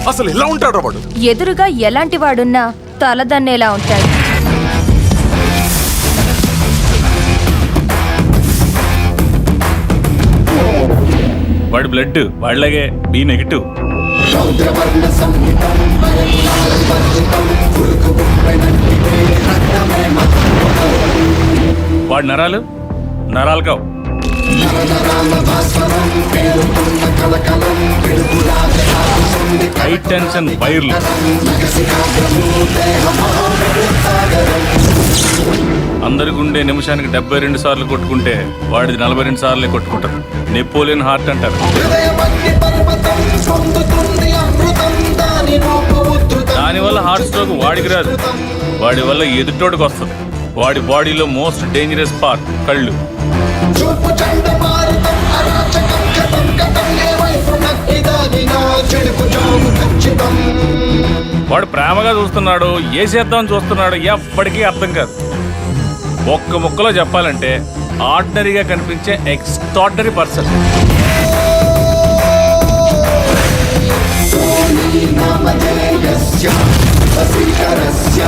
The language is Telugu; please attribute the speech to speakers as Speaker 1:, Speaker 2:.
Speaker 1: అసలు ఎలా ఉంటాడు వాడు?
Speaker 2: ఎదురుగా ఎలాంటి వాడున్నా తలదన్నేలా ఉంటాడు.
Speaker 3: వాడి బ్లడ్ వాళ్ళగే బి నెగిటివ్. వాడి నరాలు నరాలు కావు. హై టెన్షన్ వైర్లు. అందరి గుండె నిమిషానికి 72 సార్లు కొట్టుకుంటే వాడిది 42 సార్లే కొట్టుకుంటారు. నెపోలియన్ హార్ట్ అంటారు. దానివల్ల హార్ట్ స్ట్రోక్ వాడికి రాదు, వాడి వల్ల ఎదుటోడికి వస్తుంది. వాడి బాడీలో మోస్ట్ డేంజరస్ పార్ట్ కళ్ళు. వాడు ప్రేమగా చూస్తున్నాడు, ఏ చేద్దాం చూస్తున్నాడు, ఎప్పటికీ అర్థం కాదు. ఒక్క ముక్కలో చెప్పాలంటే ఆర్డినరీగా కనిపించే ఎక్స్ట్రార్డినరీ పర్సన్.
Speaker 4: నామధేయస్య వశీకరస్య